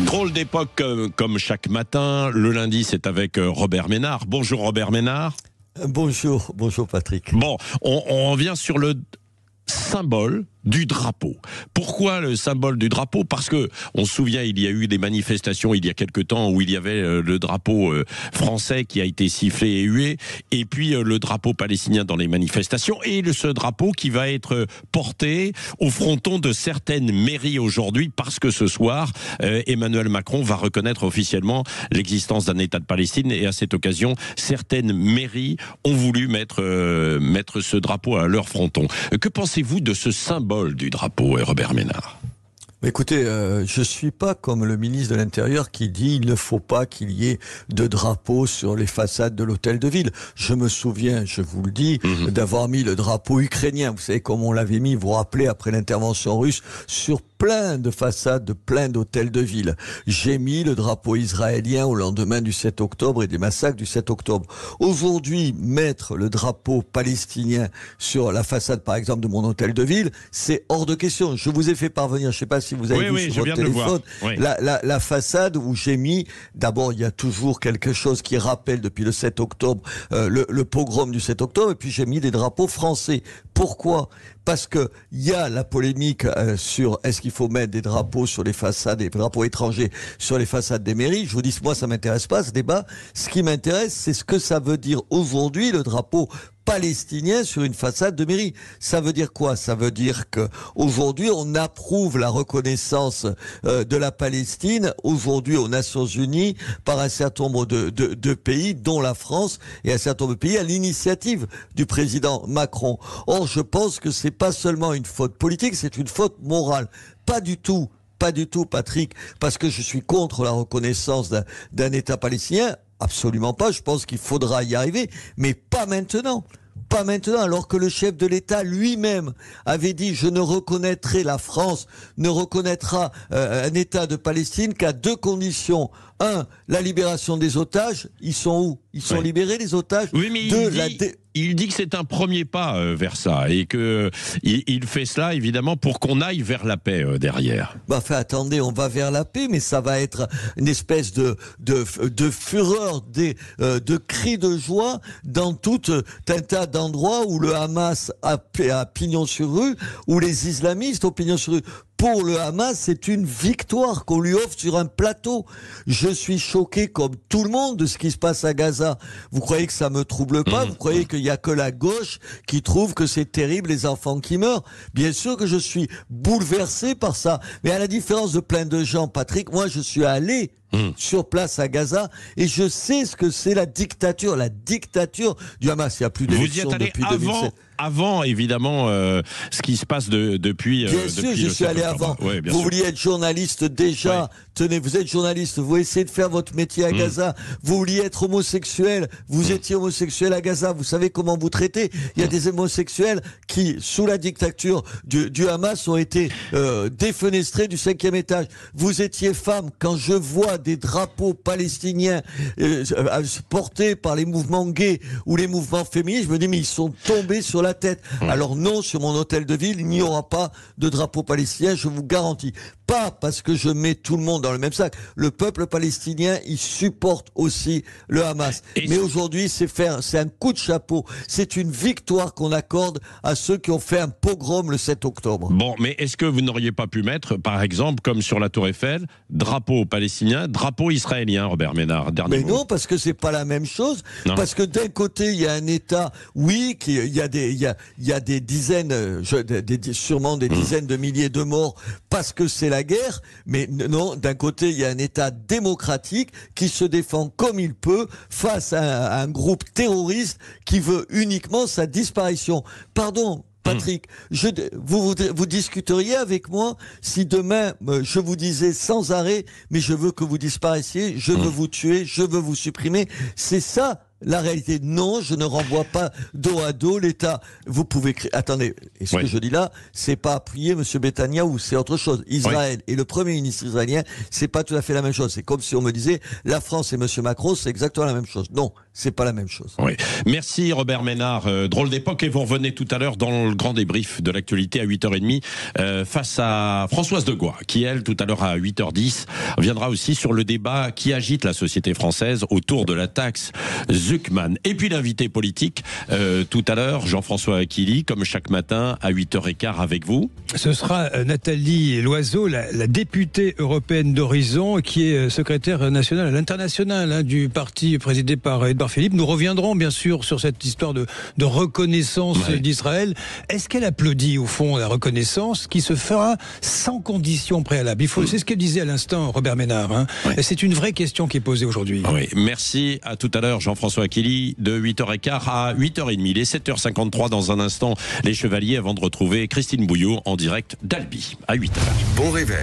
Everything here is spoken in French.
Drôle d'époque comme chaque matin. Le lundi, c'est avec Robert Ménard. Bonjour Robert Ménard. Bonjour Patrick. Bon, on revient sur le symbole du drapeau. Pourquoi le symbole du drapeau ? Parce que on se souvient, il y a eu des manifestations il y a quelque temps où il y avait le drapeau français qui a été sifflé et hué, et puis le drapeau palestinien dans les manifestations, et ce drapeau qui va être porté au fronton de certaines mairies aujourd'hui, parce que ce soir, Emmanuel Macron va reconnaître officiellement l'existence d'un État de Palestine, et à cette occasion, certaines mairies ont voulu mettre ce drapeau à leur fronton. Que pensez-vous de ce symbole du drapeau, Robert Ménard ? Écoutez, je suis pas comme le ministre de l'Intérieur qui dit il ne faut pas qu'il y ait de drapeau sur les façades de l'hôtel de ville. Je me souviens, je vous le dis, d'avoir mis le drapeau ukrainien. Vous savez, comme on l'avait mis, vous vous rappelez, après l'intervention russe, sur plein de façades de plein d'hôtels de ville. J'ai mis le drapeau israélien au lendemain du 7 octobre et des massacres du 7 octobre. Aujourd'hui, mettre le drapeau palestinien sur la façade, par exemple, de mon hôtel de ville, c'est hors de question. Je vous ai fait parvenir, je sais pas si vous avez vu sur votre téléphone, la façade où j'ai mis, d'abord, il y a toujours quelque chose qui rappelle depuis le 7 octobre, le pogrom du 7 octobre, et puis j'ai mis des drapeaux français. Pourquoi ? Parce que il y a la polémique sur est-ce qu'il faut mettre des drapeaux sur les façades, des drapeaux étrangers sur les façades des mairies. Je vous dis, moi, ça m'intéresse pas, ce débat. Ce qui m'intéresse, c'est ce que ça veut dire aujourd'hui, le drapeau palestinien sur une façade de mairie. Ça veut dire quoi ? Ça veut dire que aujourd'hui on approuve la reconnaissance de la Palestine aujourd'hui aux Nations Unies par un certain nombre de pays, dont la France, et un certain nombre de pays à l'initiative du président Macron. Or, je pense que c'est pas seulement une faute politique, c'est une faute morale. Pas du tout, Patrick, parce que je suis contre la reconnaissance d'un État palestinien. Absolument pas, je pense qu'il faudra y arriver, mais pas maintenant. Pas maintenant, alors que le chef de l'État lui-même avait dit « Je ne reconnaîtrai, la France ne reconnaîtra un État de Palestine qu'à deux conditions. Un, la libération des otages. Ils sont où ? Ils sont libérés, les otages. Oui, mais il dit que c'est un premier pas vers ça, et que il fait cela évidemment pour qu'on aille vers la paix derrière. Attendez, on va vers la paix, mais ça va être une espèce de fureur, de cris de joie dans tout un tas d'endroits où le Hamas a pignon sur rue, où les islamistes ont pignon sur rue. Pour le Hamas, c'est une victoire qu'on lui offre sur un plateau. Je suis choqué comme tout le monde de ce qui se passe à Gaza. Vous croyez que ça me trouble pas ? Vous croyez qu'il y a que la gauche qui trouve que c'est terrible les enfants qui meurent ? Bien sûr que je suis bouleversé par ça. Mais à la différence de plein de gens, Patrick, moi je suis allé sur place à Gaza et je sais ce que c'est la dictature du Hamas. Il n'y a plus d'élection depuis 2007. Avant, évidemment, ce qui se passe depuis. Bien sûr, depuis je suis allé avant. Ouais, vous vouliez être journaliste déjà. Ouais. Tenez, vous êtes journaliste. Vous essayez de faire votre métier à Gaza. Vous vouliez être homosexuel. Vous étiez homosexuel à Gaza. Vous savez comment vous traitez. Il y a des homosexuels qui, sous la dictature du Hamas, ont été défenestrés du 5e étage. Vous étiez femme. Quand je vois des drapeaux palestiniens portés par les mouvements gays ou les mouvements féministes, je me dis mais ils sont tombés sur la tête. Alors non, sur mon hôtel de ville, il n'y aura pas de drapeau palestinien, je vous garantis. Pas parce que je mets tout le monde dans le même sac. Le peuple palestinien, il supporte aussi le Hamas. Mais aujourd'hui, c'est un coup de chapeau. C'est une victoire qu'on accorde à ceux qui ont fait un pogrom le 7 octobre. Bon, mais est-ce que vous n'auriez pas pu mettre, par exemple, comme sur la Tour Eiffel, drapeau palestinien, drapeau israélien, Robert Ménard ? Mais non, parce que c'est pas la même chose. Non. Parce que d'un côté, il y a un État, oui, il y a des dizaines, sûrement des dizaines de milliers de morts parce que c'est la guerre, mais non, d'un côté, il y a un État démocratique qui se défend comme il peut face à un groupe terroriste qui veut uniquement sa disparition. Pardon, Patrick, vous discuteriez avec moi si demain je vous disais sans arrêt, mais je veux que vous disparaissiez, je veux vous tuer, je veux vous supprimer. C'est ça la réalité. Non, je ne renvoie pas dos à dos l'État. Vous pouvez attendez, et ce que je dis là, c'est pas appuyer M. Netanyahou, c'est autre chose. Israël et le Premier ministre israélien, c'est pas tout à fait la même chose. C'est comme si on me disait la France et M. Macron, c'est exactement la même chose. Non, c'est pas la même chose. Oui. Merci Robert Ménard. Drôle d'époque, et vous revenez tout à l'heure dans le grand débrief de l'actualité à 8h30 face à Françoise Degois, qui elle, tout à l'heure à 8h10, viendra aussi sur le débat qui agite la société française autour de la taxe Zuckman. Et puis l'invité politique, tout à l'heure, Jean-François Aquili, comme chaque matin à 8h15 avec vous. Ce sera Nathalie Loiseau, la députée européenne d'Horizon, qui est secrétaire nationale à l'international du parti présidé par Édouard Philippe. Nous reviendrons bien sûr sur cette histoire de reconnaissance d'Israël. Est-ce qu'elle applaudit au fond la reconnaissance qui se fera sans condition préalable? C'est ce que disait à l'instant Robert Ménard. Et c'est une vraie question qui est posée aujourd'hui. Oui, merci. À tout à l'heure, Jean-François Aquili, de 8h15 à 8h30. Il est 7h53 dans un instant, les Chevaliers, avant de retrouver Christine Bouillot en direct d'Albi à 8h. Bon réveil.